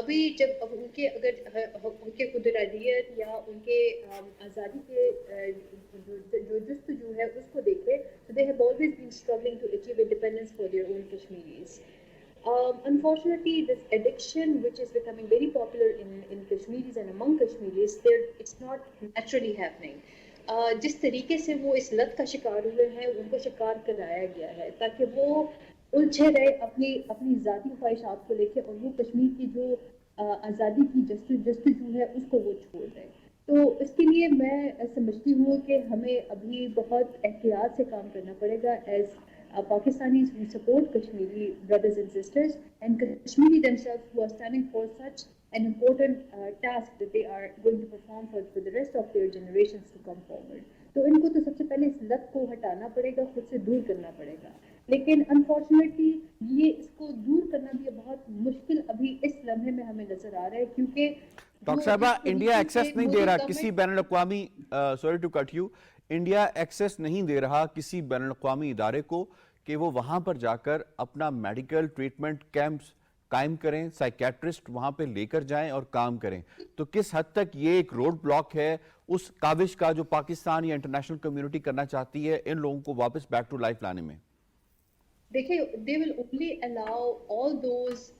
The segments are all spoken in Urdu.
ابھی جب ان کے اگر ان کے قدرتیت یا ان کے آزادی کے جو جستجو ہے اس کو دیکھے تو they have always been struggling to achieve independence for their own Kashmiris. Unfortunately, this addiction, which is becoming very popular in Kashmiris and among Kashmiris, it's not naturally happening. جس طریقے سے وہ اس لت کا شکار ہوئے ہیں ان کو شکار کرایا گیا ہے تاکہ وہ الجھے رہے اپنی ذاتی خواہشات کو لے کے اور وہ کشمیر کی جو آزادی کی جستجو ہے اس کو وہ چھوڑ دیں. تو اس کے لیے میں سمجھتی ہوں کہ ہمیں ابھی بہت احتیاط سے کام کرنا پڑے گا as Pakistanis who support Kashmiri brothers and sisters and Kashmiri themselves who are standing for such an important task that they are going to perform for the rest of their generations to come forward. تو ان کو تو سب سے پہلے اس لت کو ہٹانا پڑے گا, خود سے دور کرنا پڑے گا. لیکن انفارچونیٹلی یہ اس کو دور کرنا بھی بہت مشکل ابھی اس لمحے میں ہمیں نظر آ رہا ہے کیونکہ ڈاکٹر صاحبہ انڈیا ایکسیس نہیں دے رہا کسی بین الاقوامی sorry to cut you India access نہیں دے رہا کسی بین الاقوامی ادارے کو کہ وہ وہاں پر جا کر اپنا میڈیکل ٹریٹمنٹ کیمپس قائم کریں, سائیکیٹرسٹ وہاں پہ لے کر جائیں اور کام کریں. تو کس حد تک یہ ایک روڈ بلاک ہے اس کاوش کا جو پاکستان یا انٹرنیشنل کمیونٹی کرنا چاہتی ہے ان لوگوں کو واپس بیک ٹو لائف لانے میں؟ دیکھیں, they will only allow all those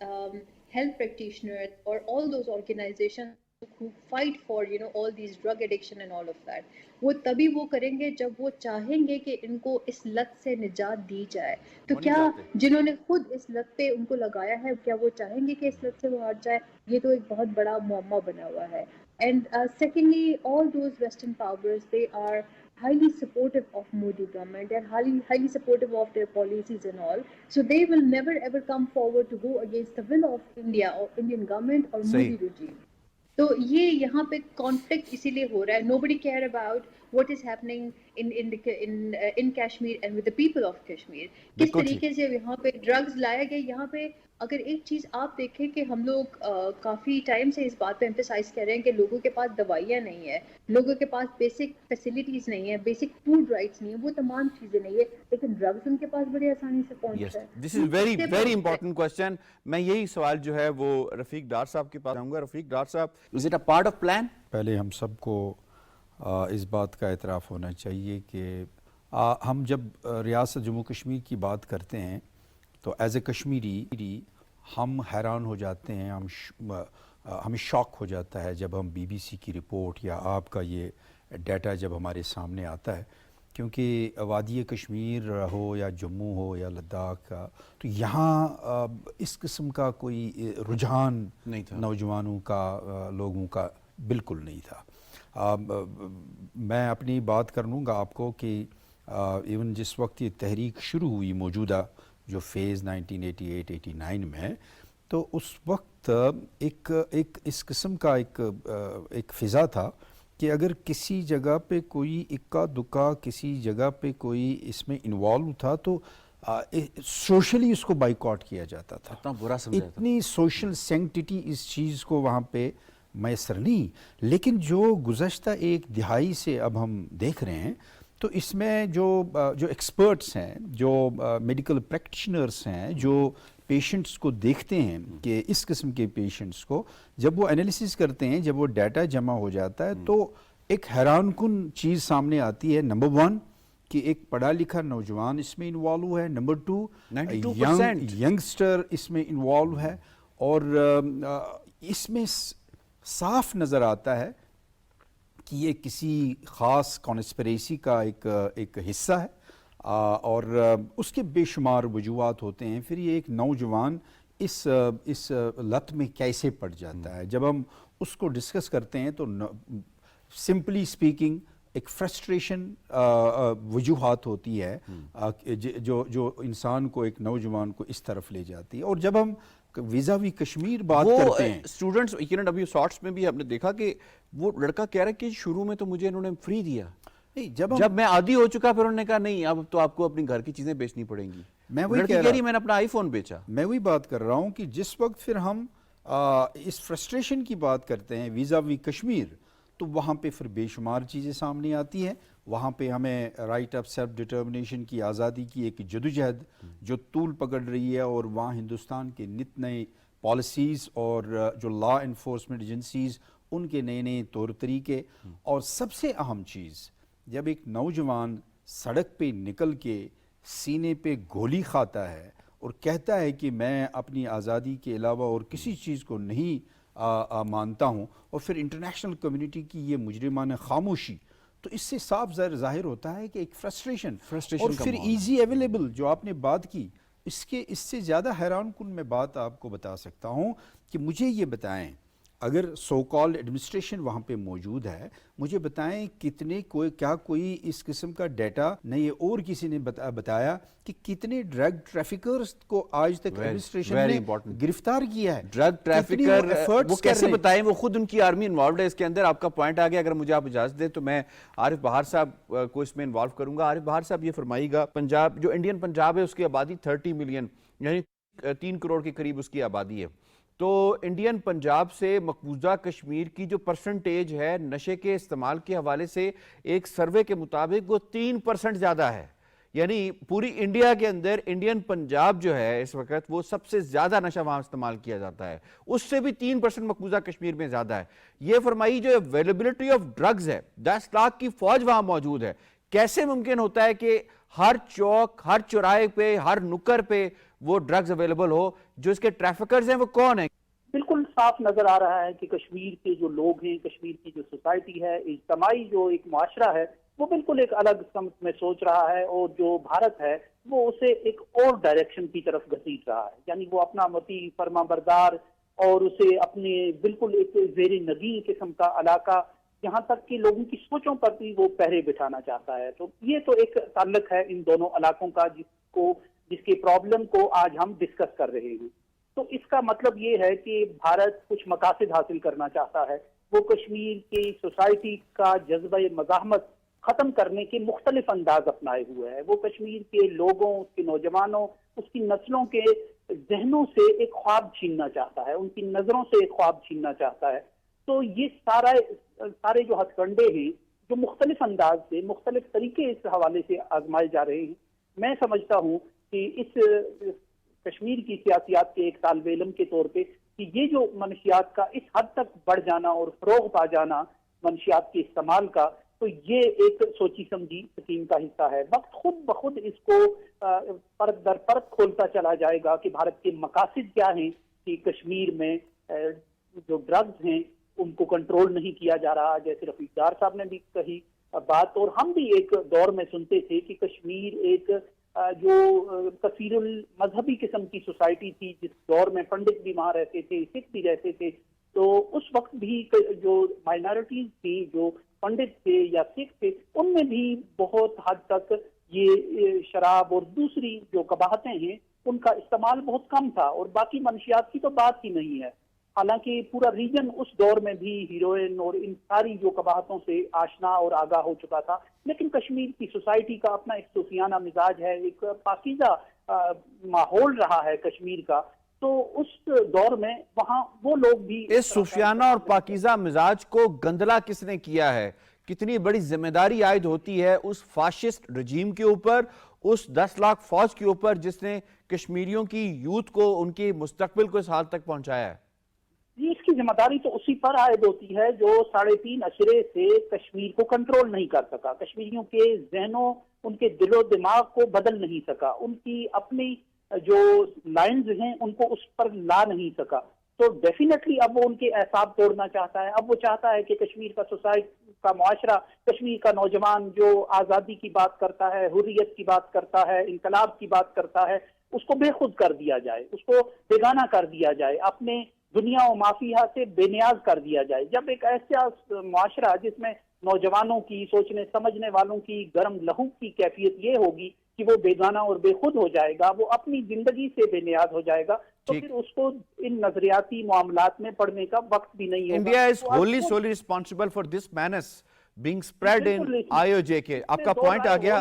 health practitioners or all those organizations who fight for all these drug addiction and all of that, وہ تبھی وہ کریں گے جب وہ چاہیں گے کہ ان کو اس لت سے نجات دی جائے. تو کیا جنہوں نے خود اس لت پہ ان کو لگایا ہے کیا وہ چاہیں گے کہ اس لت سے وہ ہٹ جائے؟ یہ تو ایک بہت بڑا معمہ بنا ہوا ہے. And secondly, all those Western powers, they are highly supportive of Modi government and highly supportive of their policies and all. So they will never ever come forward to go against the will of India or Indian government or Modi regime. تو یہ یہاں پہ کانفلکٹ اسی لیے ہو رہا ہے. Nobody care about what is happening in Kashmir and with the people of Kashmir. کس طریقے سے یہاں پہ ڈرگز لایا گیا. یہاں پہ اگر ایک چیز آپ دیکھیں کہ ہم لوگ کافی ٹائم سے اس بات پہ ایمفیسائز کر رہے ہیں کہ لوگوں کے پاس دوائیاں نہیں ہیں, لوگوں کے پاس بیسک فیسلٹیز نہیں ہیں, بیسک فوڈ رائٹس نہیں ہیں, وہ تمام چیزیں نہیں ہے, لیکن ڈرگز ان کے پاس بڑی آسانی سے پہنچتا ہے. This is very very important question. میں یہی سوال جو ہے وہ رفیق ڈار صاحب کے پاس آؤں گا. رفیق ڈار صاحب, is it a part of plan? پہلے ہم سب کو اس بات کا اعتراف ہونا چاہیے کہ ہم جب ریاست جموں کشمیر کی بات کرتے ہیں تو ایز اے کشمیری ہم حیران ہو جاتے ہیں, ہمیں شاک ہو جاتا ہے جب ہم BBC کی رپورٹ یا آپ کا یہ ڈیٹا جب ہمارے سامنے آتا ہے, کیونکہ وادی کشمیر ہو یا جموں ہو یا لداخ کا, تو یہاں اس قسم کا کوئی رجحان نہیں تھا نوجوانوں کا, لوگوں کا بالکل نہیں تھا. میں اپنی بات کر لوں گا آپ کو کہ ایون جس وقت یہ تحریک شروع ہوئی موجودہ جو فیز 1988-89 میں, تو اس وقت ایک اس قسم کا ایک فضا تھا کہ اگر کسی جگہ پہ کوئی اکا دکا کسی جگہ پہ کوئی اس میں انوالو تھا تو سوشلی اس کو بائیکاٹ کیا جاتا تھا. اتنی سوشل سینکٹیٹی اس چیز کو وہاں پہ میسر نہیں. لیکن جو گزشتہ ایک دہائی سے اب ہم دیکھ رہے ہیں تو اس میں جو ایکسپرٹس ہیں, جو میڈیکل پریکٹیشنرز ہیں, جو پیشنٹس کو دیکھتے ہیں کہ اس قسم کے پیشنٹس کو جب وہ انالیسس کرتے ہیں, جب وہ ڈیٹا جمع ہو جاتا ہے تو ایک حیران کن چیز سامنے آتی ہے. نمبر 1 کہ ایک پڑھا لکھا نوجوان اس میں انوالو ہے, نمبر 2 ینگسٹر اس میں انوالو ہے, اور اس میں صاف نظر آتا ہے کہ یہ کسی خاص کانسپریسی کا ایک حصہ ہے, اور اس کے بے شمار وجوہات ہوتے ہیں. پھر یہ ایک نوجوان اس لت میں کیسے پڑ جاتا ہے, جب ہم اس کو ڈسکس کرتے ہیں تو سمپلی اسپیکنگ ایک فرسٹریشن وجوہات ہوتی ہے جو انسان کو, ایک نوجوان کو اس طرف لے جاتی ہے. اور جب ہم ویزاوی کشمیر بات کرتے ہیں, اسٹوڈنٹس ابھی شارٹس میں بھی ہم نے دیکھا کہ وہ لڑکا کہہ رہا ہے کہ شروع میں تو مجھے انہوں نے فری دیا, جب میں عادی ہو چکا پھر انہوں نے کہا نہیں اب تو آپ کو اپنی گھر کی چیزیں بیچنی پڑیں گی. میں وہی کہہ رہا ہوں, میں نے اپنا آئی فون بیچا. میں وہی بات کر رہا ہوں کہ جس وقت پھر ہم اس فرسٹریشن کی بات کرتے ہیں ویزاوی کشمیر, تو وہاں پہ پھر بے شمار چیزیں سامنے آتی ہیں. وہاں پہ ہمیں رائٹ آف سیلف ڈٹرمنیشن کی آزادی کی ایک جدوجہد جو طول پکڑ رہی ہے, اور وہاں ہندوستان کے نت نئے پالیسیز اور جو لا انفورسمنٹ ایجنسیز ان کے نئے نئے طور طریقے. اور سب سے اہم چیز, جب ایک نوجوان سڑک پہ نکل کے سینے پہ گولی کھاتا ہے اور کہتا ہے کہ میں اپنی آزادی کے علاوہ اور کسی چیز کو نہیں مانتا ہوں, اور پھر انٹرنیشنل کمیونٹی کی یہ مجرمانہ خاموشی, تو اس سے صاف ظاہر ہوتا ہے کہ ایک فرسٹریشن اور پھر ایزی اویلیبل جو آپ نے بات کی. اس سے زیادہ حیران کن میں بات آپ کو بتا سکتا ہوں کہ مجھے یہ بتائیں, اگر سو کالڈ ایڈمنسٹریشن وہاں پہ موجود ہے, مجھے بتائیں کتنے کیا کوئی اس قسم کا ڈیٹا نہیں, اور کسی نے بتایا کہ کتنے ڈرگ ٹریفکرز کو آج تک ایڈمنسٹریشن نے گرفتار کیا ہے. ڈرگ ٹریفکر وہ کیسے بتائیں, وہ خود ان کی آرمی انوالوڈ ہے اس کے اندر. آپ کا پوائنٹ آ گیا, اگر مجھے آپ اجازت دیں تو میں عارف بہار صاحب کو اس میں انوالو کروں گا. عارف بہار صاحب یہ فرمائیے گا, پنجاب جو انڈین پنجاب ہے اس کی آبادی 30 ملین یعنی 3 کروڑ کے قریب اس کی آبادی ہے. تو انڈین پنجاب سے مقبوضہ کشمیر کی جو پرسنٹیج ہے نشے کے استعمال کے حوالے سے ایک سروے کے مطابق وہ 3% زیادہ ہے. یعنی پوری انڈیا کے اندر انڈین پنجاب جو ہے اس وقت وہ سب سے زیادہ نشہ وہاں استعمال کیا جاتا ہے, اس سے بھی 3% مقبوضہ کشمیر میں زیادہ ہے. یہ فرمائی جو اویلیبلٹی آف ڈرگز ہے, 10 لاکھ کی فوج وہاں موجود ہے, کیسے ممکن ہوتا ہے کہ ہر چوک, ہر چوراہے پہ, ہر نکر پہ وہ ڈرگز اویلیبل ہو؟ جو اس کے ٹریفکرز ہیں وہ کون ہیں؟ بالکل صاف نظر آ رہا ہے کہ کشمیر کے جو لوگ ہیں, کشمیر کی جو سوسائٹی ہے, اجتماعی جو ایک معاشرہ ہے, وہ بالکل ایک الگ سمت میں سوچ رہا ہے, اور جو بھارت ہے وہ اسے ایک اور ڈائریکشن کی طرف گھسیٹ رہا ہے. یعنی وہ اپنا مطیع فرما بردار اور اسے اپنے بالکل ایک زیر نگین قسم کا علاقہ, یہاں تک کہ لوگوں کی سوچوں پر بھی وہ پہرے بٹھانا چاہتا ہے. تو یہ تو ایک تعلق ہے ان دونوں علاقوں کا جس کے پرابلم کو آج ہم ڈسکس کر رہے ہیں. تو اس کا مطلب یہ ہے کہ بھارت کچھ مقاصد حاصل کرنا چاہتا ہے. وہ کشمیر کی سوسائٹی کا جذبہ مزاحمت ختم کرنے کے مختلف انداز اپنائے ہوئے ہے. وہ کشمیر کے لوگوں, اس کے نوجوانوں, اس کی نسلوں کے ذہنوں سے ایک خواب چھیننا چاہتا ہے, ان کی نظروں سے ایک خواب چھیننا چاہتا ہے. تو یہ سارے جو ہتھ کنڈے ہیں جو مختلف انداز سے, مختلف طریقے اس حوالے سے آزمائے جا رہے ہیں, میں سمجھتا ہوں کہ اس کشمیر کی سیاسیات کے ایک طالب علم کے طور پہ کہ یہ جو منشیات کا اس حد تک بڑھ جانا اور فروغ پا جانا منشیات کے استعمال کا, تو یہ ایک سوچی سمجھی سکیم کا حصہ ہے. وقت خود بخود اس کو پرت در پرت کھولتا چلا جائے گا کہ بھارت کے مقاصد کیا ہیں, کہ کشمیر میں جو ڈرگز ہیں ان کو کنٹرول نہیں کیا جا رہا, جیسے رفیق دار صاحب نے بھی کہی بات, اور ہم بھی ایک دور میں سنتے تھے کہ کشمیر ایک جو کثیر المذہبی قسم کی سوسائٹی تھی, جس دور میں پنڈت بھی وہاں رہتے تھے, سکھ بھی رہتے تھے, تو اس وقت بھی جو مائنارٹیز تھی, جو پنڈت تھے یا سکھ تھے, ان میں بھی بہت حد تک یہ شراب اور دوسری جو قباحتیں ہیں ان کا استعمال بہت کم تھا, اور باقی منشیات کی تو بات ہی نہیں ہے. حالانکہ پورا ریجن اس دور میں بھی ہیروئن اور ان ساری جو قباحتوں سے آشنا اور آگاہ ہو چکا تھا, لیکن کشمیر کی سوسائٹی کا اپنا ایک صوفیانہ مزاج ہے, ایک پاکیزہ ماحول رہا ہے کشمیر کا. تو اس دور میں وہاں وہ لوگ بھی اس صوفیانہ اور پاکیزہ مزاج کو گندلا کس نے کیا ہے؟ کتنی بڑی ذمہ داری عائد ہوتی ہے اس فاشسٹ رجیم کے اوپر, اس 10 لاکھ فوج کے اوپر جس نے کشمیریوں کی یوتھ کو, ان کے مستقبل کو اس حال تک پہنچایا ہے؟ جی, اس کی ذمہ داری تو اسی پر عائد ہوتی ہے جو 3.5 عشرے سے کشمیر کو کنٹرول نہیں کر سکا, کشمیریوں کے ذہنوں, ان کے دل و دماغ کو بدل نہیں سکا, ان کی اپنی جو لائنز ہیں ان کو اس پر لا نہیں سکا. تو ڈیفینیٹلی اب وہ ان کے اعصاب توڑنا چاہتا ہے. اب وہ چاہتا ہے کہ کشمیر کا سوسائٹی کا معاشرہ, کشمیر کا نوجوان جو آزادی کی بات کرتا ہے, حریت کی بات کرتا ہے, انقلاب کی بات کرتا ہے, اس کو بے خود کر دیا جائے, اس کو بیگانہ کر دیا جائے, اپنے دنیا و مافیہ سے بے نیاز کر دیا جائے. جب ایک ایسا معاشرہ جس میں نوجوانوں کی, سوچنے سمجھنے والوں کی گرم لہو کی کیفیت یہ ہوگی کہ وہ بیگانہ اور بے خود ہو جائے گا, وہ اپنی زندگی سے بے نیاز ہو جائے گا, تو پھر اس کو ان نظریاتی معاملات میں پڑھنے کا وقت بھی نہیں ہوگا. India is wholly solely responsible for this menace being spread in IOJK. آپ کا پوائنٹ آ گیا.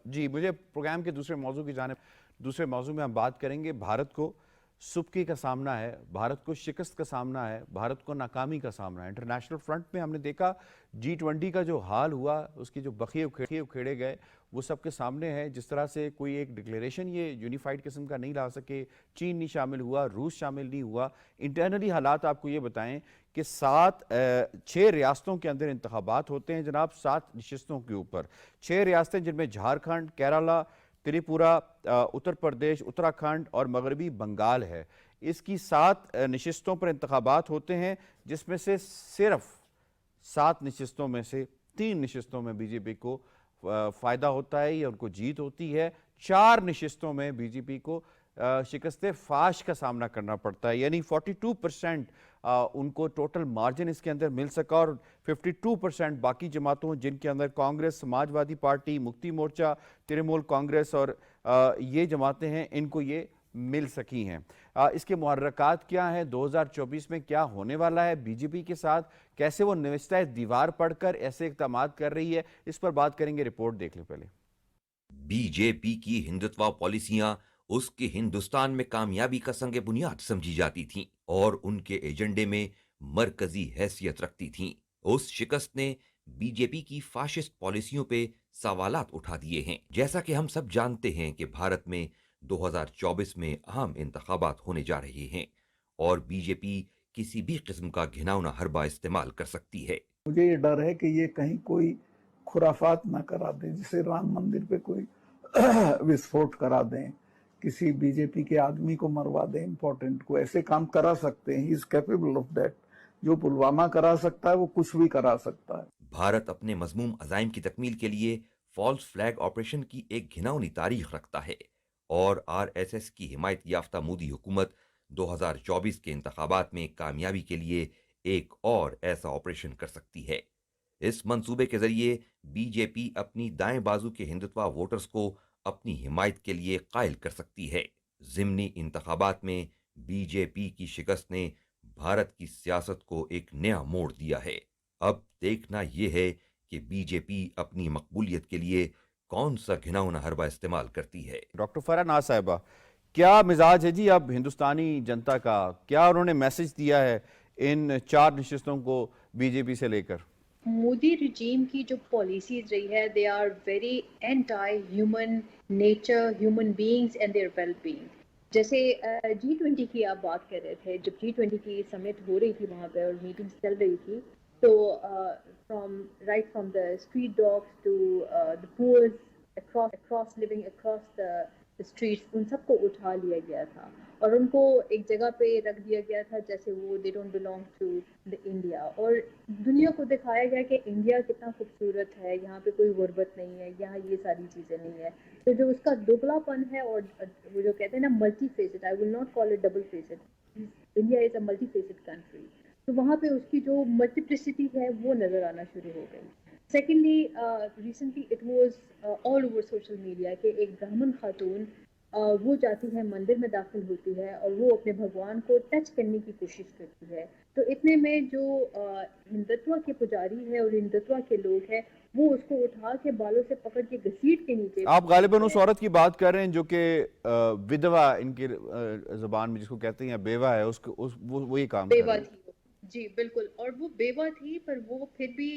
جی, مجھے پروگرام کے دوسرے موضوع کی جانب, دوسرے موضوع میں ہم بات کریں گے. بھارت کو سبکی کا سامنا ہے، بھارت کو شکست کا سامنا ہے، بھارت کو ناکامی کا سامنا ہے۔ انٹرنیشنل فرنٹ میں ہم نے دیکھا G20 کا جو حال ہوا، اس کی جو بخیے اکھیڑے گئے، وہ سب کے سامنے ہے۔ جس طرح سے کوئی ایک ڈکلیریشن یہ یونیفائڈ قسم کا نہیں لا سکے، چین نہیں شامل ہوا، روس شامل نہیں ہوا۔ انٹرنلی حالات آپ کو یہ بتائیں کہ 6 ریاستوں کے اندر انتخابات ہوتے ہیں جناب، 7 نشستوں کے اوپر۔ 6 ریاستیں جن میں جھارکھنڈ، کیرالہ، تریپورہ، اتر پردیش، اتراکھنڈ اور مغربی بنگال ہے۔ اس کی 7 نشستوں پر انتخابات ہوتے ہیں، جس میں سے صرف 7 نشستوں میں سے 3 نشستوں میں بی جے پی کو فائدہ ہوتا ہے یا ان کو جیت ہوتی ہے۔ 4 نشستوں میں بی جے پی کو شکست فاش کا سامنا کرنا پڑتا ہے، یعنی 42% ان کو ٹوٹل مارجن اس کے اندر مل سکا، اور 52% باقی جماعتوں جن کے اندر کانگریس، سماج وادی پارٹی، مکتی مورچہ، ترنمول کانگریس اور یہ جماعتیں ہیں، ان کو یہ مل سکی ہیں۔ اس کے محرکات کیا ہیں؟ 2024 میں کیا ہونے والا ہے بی جے پی کے ساتھ؟ کیسے وہ نوشتہ دیوار پڑھ کر ایسے اقدامات کر رہی ہے؟ اس پر بات کریں گے، رپورٹ دیکھ لیں پہلے۔ بی جے پی کی ہندتوا پالیسیاں اس کے ہندوستان میں کامیابی کا سنگ بنیاد سمجھی جاتی تھیں اور ان کے ایجنڈے میں مرکزی حیثیت رکھتی تھیں۔ اس شکست نے بی جے پی کی فاشسٹ پالیسیوں پہ سوالات اٹھا دیے ہیں۔ جیسا کہ ہم سب جانتے ہیں کہ بھارت میں 2024 میں اہم انتخابات ہونے جا رہے ہیں اور بی جے پی کسی بھی قسم کا گھناؤنا حربہ استعمال کر سکتی ہے۔ مجھے یہ ڈر ہے کہ یہ کہیں کوئی خرافات نہ کرا دیں، جسے رام مندر پہ کوئی وسفوٹ کرا دیں، کسی بی جے پی کے آدمی کو مروا دیں، امپورٹنٹ کو۔ ایسے کام کرا سکتے ہیں، ہی از کیپیبل آف دیٹ۔ جو پلوامہ کرا سکتا ہے وہ کچھ بھی کرا سکتا ہے۔ بھارت اپنے مذموم عزائم کی تکمیل کے لیے فالس فلیگ آپریشن کی ایک گھناؤنی تاریخ رکھتا ہے، اور آر ایس ایس کی حمایت یافتہ مودی حکومت 2024 کے انتخابات میں کامیابی کے لیے ایک اور ایسا آپریشن کر سکتی ہے۔ اس منصوبے کے ذریعے بی جے پی اپنی دائیں بازو کے ہندتوا ووٹرز کو اپنی حمایت کے لیے قائل کر سکتی ہے۔ ضمنی انتخابات میں بی جے پی کی شکست نے بھارت کی سیاست کو ایک نیا موڑ دیا ہے۔ اب دیکھنا یہ ہے کہ بی جے پی اپنی مقبولیت کے لیے کون سا گھناؤنا حربہ استعمال کرتی ہے۔ ڈاکٹر فرح ناز صاحبہ، کیا مزاج ہے جی اب ہندوستانی جنتا کا؟ کیا انہوں نے میسج دیا ہے ان 4 نشستوں کو بی جے پی سے لے کر؟ مودی رجیم کی جو پالیسیز رہی ہے they are very anti human nature, human beings and their well being. جیسے G20 کی آپ بات کر رہے تھے، جب G20 کی سمٹ ہو رہی تھی وہاں پہ اور میٹنگز چل رہی تھی، تو from the street dogs to the poors across living across the streets، ان سب کو اٹھا لیا گیا تھا اور ان کو ایک جگہ پہ رکھ دیا گیا تھا جیسے وہ they don't belong to the India، اور دنیا کو دکھایا گیا کہ انڈیا کتنا خوبصورت ہے، یہاں پہ کوئی غربت نہیں ہے، یہاں یہ ساری چیزیں نہیں ہے۔ تو جو اس کا دگلا پن ہے، اور وہ جو کہتے ہیں نا multi faced, I will not call it double faced، India is a multi faced country، تو وہاں پہ اس کی جو ملٹیپلسٹی ہے وہ نظر آنا شروع ہو گئی۔ Secondly recently it was all over social media کہ ایک برہمن خاتون وہ جاتی ہے مندر میں داخل ہوتی ہے اور وہ اپنے بھگوان کو ٹچ کرنے کی کوشش کرتی ہے، تو اتنے میں جو ہندتوا کے پجاری ہے اور ہندتوا کے لوگ ہیں وہ اس کو اٹھا کے بالوں سے پکڑ کے گھسیٹ کے نیچے۔ آپ غالباً اس عورت کی بات کر رہے ہیں جو کہ ودوا ان کی زبان میں جس کو کہتے ہیں یا بیوہ ہے، وہ یہ کام کر بیوہ رہی ہے۔ تھی وہ، جی بالکل، اور وہ بیوہ تھی پر وہ پھر بھی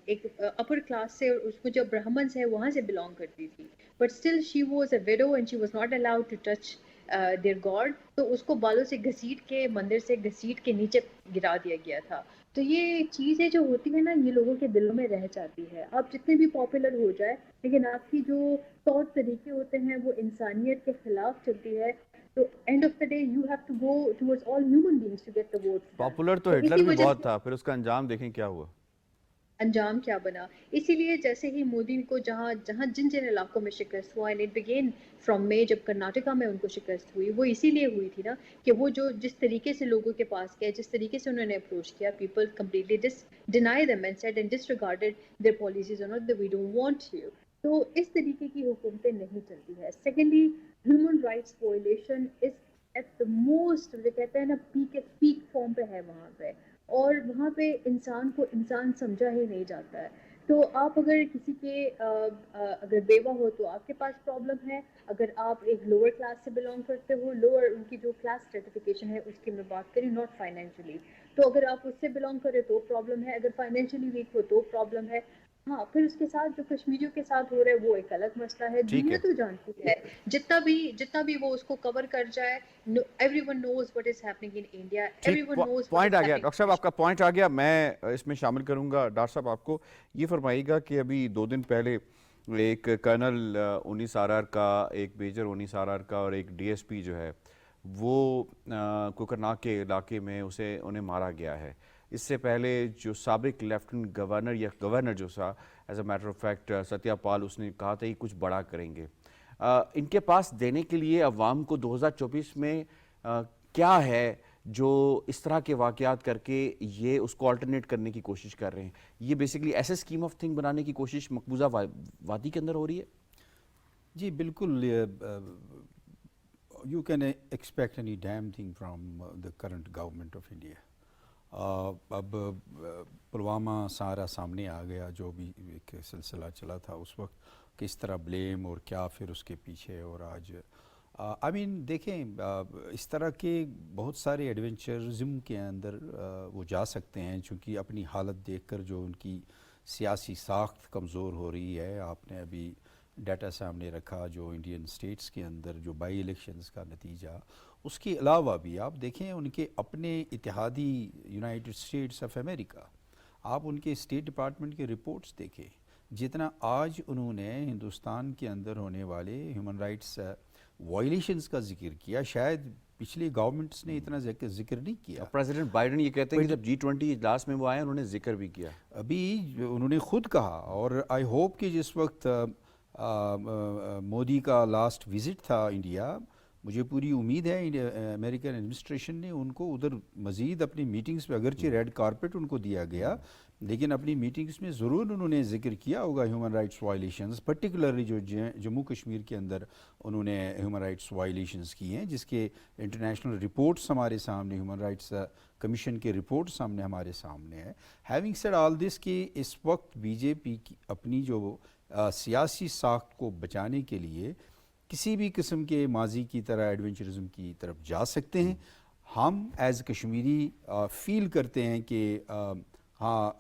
ایک اپر کلاس سے، اور اس کو جو برہمنس ہے وہاں سے بلانگ کرتی تھی، but still she was a widow and she was not allowed to touch their god, تو اس کو بالوں سے گھسیٹ کے مندر سے گھسیٹ کے نیچے گرا دیا گیا تھا۔ تو یہ چیزیں جو ہوتی ہیں نا یہ لوگوں کے دلوں میں رہ جاتی ہے، آپ جتنے بھی پاپولر ہو جائے لیکن آپ کی جو طور طریقے ہوتے ہیں وہ انسانیت کے خلاف چلتی ہے، تو end of the day you have to go towards all human beings to get the votes. Popular تو ہٹلر بھی بہت تھا، پھر اس کا انجام دیکھیں کیا ہوا، انجام کیا بنا۔ اسی لیے جیسے ہی مودی کو جہاں جن علاقوں میں شکست ہوا، اینڈ اٹ بگین فرام مے، جب کرناٹکا میں ان کو شکست ہوئی، وہ اسی لیے ہوئی تھی نا کہ وہ جو جس طریقے سے لوگوں کے پاس گئے، جس طریقے سے انہوں نے اپروچ کیا، people completely deny them and said and disregarded their policies اور not we don't want you. تو اس طریقے کی حکومتیں نہیں چلتی ہے۔ Secondly human rights violation is at the most, جو کہتے ہیں نا پیک فارم پہ ہے وہاں پہ، اور وہاں پہ انسان کو انسان سمجھا ہی نہیں جاتا ہے۔ تو آپ اگر کسی کے اگر بیوہ ہو تو آپ کے پاس پرابلم ہے، اگر آپ ایک لوور کلاس سے بلانگ کرتے ہو، لوور ان کی جو کلاس سرٹیفکیشن ہے اس کی میں بات کریں، ناٹ فائنینشلی، تو اگر آپ اس سے بلانگ کرے تو پرابلم ہے، اگر فائنینشلی ویک ہو تو پرابلم ہے. ہاں، پھر اس کے ساتھ جو کشمیریوں کے ساتھ ہو رہا ہے وہ ایک الگ مسئلہ ہے. ٹھیک دنیا ہے. تو جانتی ہے، جتنا بھی وہ اس کو کور کر جائے، every one knows what is happening in India, every ٹھیک، one knows what point is آ گیا ہیپننگ. ڈاکٹر صاحب، آپ کا پوائنٹ آ گیا. میں اس میں شامل کروں گا ڈاکٹر صاحب آپ کو. یہ فرمائیے گا کہ ابھی 2 دن پہلے ایک کرنل انیس آرآر کا، ایک میجر انیس آرآر کا اور ایک ڈی ایس پی جو ہے وہ کوکرناگ کے علاقے میں انہیں مارا گیا ہے. اس سے پہلے جو سابق لیفٹنٹ گورنر یا گورنر جو تھا as a matter of fact Satya Pal, اس نے کہا تھا کہ کچھ بڑا کریں گے. ان کے پاس دینے کے لیے عوام کو 2024 میں کیا ہے جو اس طرح کے واقعات کر کے یہ اس کو آلٹرنیٹ کرنے کی کوشش کر رہے ہیں؟ یہ بیسیکلی ایسے اسکیم آف تھنگ بنانے کی کوشش مقبوضہ وادی کے اندر ہو رہی ہے؟ جی بالکل. You can expect any damn thing from the current government of India. اب پلوامہ سارا سامنے آ گیا، جو بھی ایک سلسلہ چلا تھا اس وقت، کس طرح بلیم اور کیا پھر اس کے پیچھے. اور آج دیکھیں اس طرح کے بہت سارے ایڈونچرزم کے اندر وہ جا سکتے ہیں، چونکہ اپنی حالت دیکھ کر جو ان کی سیاسی ساخت کمزور ہو رہی ہے. آپ نے ابھی ڈیٹا سامنے رکھا جو انڈین اسٹیٹس کے اندر جو بائی الیکشنز کا نتیجہ، اس کے علاوہ بھی آپ دیکھیں ان کے اپنے اتحادی یونائٹڈ اسٹیٹس آف امریکہ، آپ ان کے اسٹیٹ ڈپارٹمنٹ کے رپورٹس دیکھیں، جتنا آج انہوں نے ہندوستان کے اندر ہونے والے ہیومن رائٹس وائلیشنز کا ذکر کیا، شاید پچھلی گورنمنٹس نے اتنا ذکر نہیں کیا. پریزیڈنٹ بائیڈن یہ کہتے ہیں کہ جب G20 اجلاس میں وہ آئے انہوں نے ذکر بھی کیا. ابھی انہوں نے خود کہا، اور آئی ہوپ کہ جس وقت مودی کا لاسٹ وزٹ تھا انڈیا، مجھے پوری امید ہے امریکن ایڈمنسٹریشن نے ان کو ادھر مزید اپنی میٹنگز میں، اگرچہ ریڈ کارپٹ ان کو دیا گیا لیکن اپنی میٹنگز میں ضرور انہوں نے ذکر کیا ہوگا ہیومن رائٹس وائلیشنز، پرٹیکولرلی جو جموں کشمیر کے اندر انہوں نے ہیومن رائٹس وائلیشنز کی ہیں، جس کے انٹرنیشنل رپورٹس ہمارے سامنے، ہیومن رائٹس کمیشن کے رپورٹ سامنے ہمارے سامنے ہے. ہیونگ سیڈ آل دس کہ اس وقت بی جے پی کی اپنی جو سیاسی ساخت کو بچانے کے لیے کسی بھی قسم کے ماضی کی طرح ایڈونچرزم کی طرف جا سکتے ہیں. ہم ایز کشمیری فیل کرتے ہیں کہ ہاں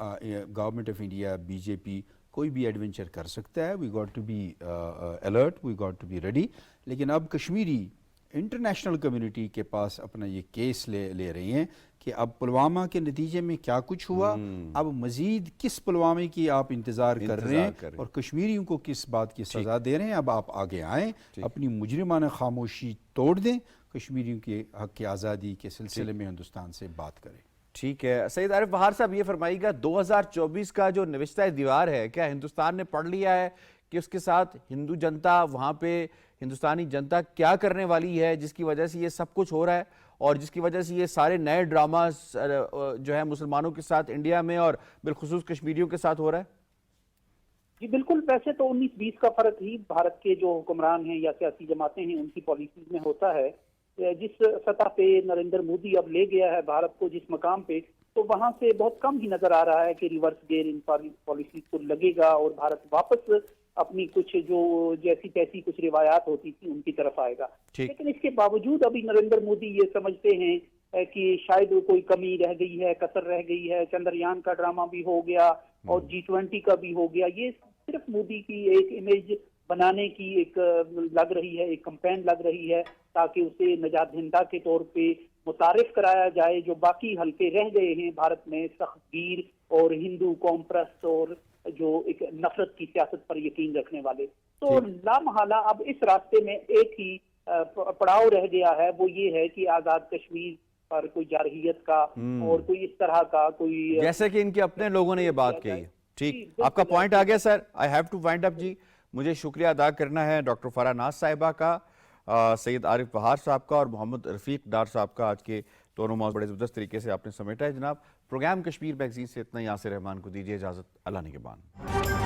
government of India, B J P کوئی بھی ایڈونچر کر سکتا ہے. We got to be alert, we got to be ready. لیکن اب کشمیری انٹرنیشنل کمیونٹی کے پاس اپنا یہ کیس لے رہی ہیں کہ اب پلوامہ کے نتیجے میں کیا کچھ ہوا، اب مزید کس پلوامے کی آپ انتظار کر رہے ہیں اور کشمیریوں کو کس بات کی سزا دے رہے ہیں. اب آپ آگے آئیں، اپنی مجرمانہ خاموشی توڑ دیں، کشمیریوں کے حق کی آزادی کے سلسلے میں ہندوستان سے بات کریں. ٹھیک ہے. سید عارف بہار صاحب یہ فرمائیے گا 2024 کا جو نوشتہ دیوار ہے، کیا ہندوستان نے پڑھ لیا ہے کہ اس کے ساتھ ہندو جنتا، وہاں پہ ہندوستانی جنتا کیا کرنے والی ہے، جس کی وجہ سے یہ سب کچھ ہو رہا ہے اور جس کی وجہ سے یہ سارے نئے ڈراماز جو ہے مسلمانوں کے ساتھ انڈیا میں اور بالخصوص کشمیریوں کے ساتھ ہو رہا ہے؟ جی بالکل. ویسے تو 19-20 کا فرق ہی بھارت کے جو حکمران ہیں یا سیاسی جماعتیں ہیں ان کی پالیسیز میں ہوتا ہے. جس سطح پہ نریندر مودی اب لے گیا ہے بھارت کو، جس مقام پہ، تو وہاں سے بہت کم ہی نظر آ رہا ہے کہ ریورس گیئر ان پالیسیز کو لگے گا اور بھارت واپس اپنی کچھ جو جیسی تیسی کچھ روایات ہوتی تھی ان کی طرف آئے گا. لیکن اس کے باوجود ابھی نریندر مودی یہ سمجھتے ہیں کہ شاید کوئی کمی رہ گئی ہے، کسر رہ گئی ہے. چندریان کا ڈرامہ بھی ہو گیا اور G20 کا بھی ہو گیا. یہ صرف مودی کی ایک امیج بنانے کی ایک لگ رہی ہے، ایک کمپین لگ رہی ہے تاکہ اسے نجات دہندہ کے طور پہ متعارف کرایا جائے. جو باقی حلقے رہ گئے ہیں بھارت میں، سخت گیر اور ہندو قوم پرست اور جو ایک نفرت کی سیاست پر یقین رکھنے والے، تو لامحالہ اب اس راستے میں ایک ہی پڑاؤ رہ گیا ہے، وہ یہ ہے کہ آزاد کشمیر پر کوئی جارحیت کا اور کوئی اس طرح کا کوئی، جیسے کہ ان کے اپنے لوگوں نے یہ بات کہی. ٹھیک، آپ کا پوائنٹ آ گیا سر. آئی ہیو ٹو وائنڈ اپ. جی مجھے شکریہ ادا کرنا ہے ڈاکٹر فرح ناز صاحبہ کا، سید عارف بہار صاحب کا اور محمد رفیق ڈار صاحب کا. آج کے دونوں موضوع بڑے زبردست طریقے سے آپ نے سمیٹا ہے جناب. پروگرام کشمیر میگزین سے اتنا. یاسر رحمان کو دیجیے اجازت. اللہ نگہبان.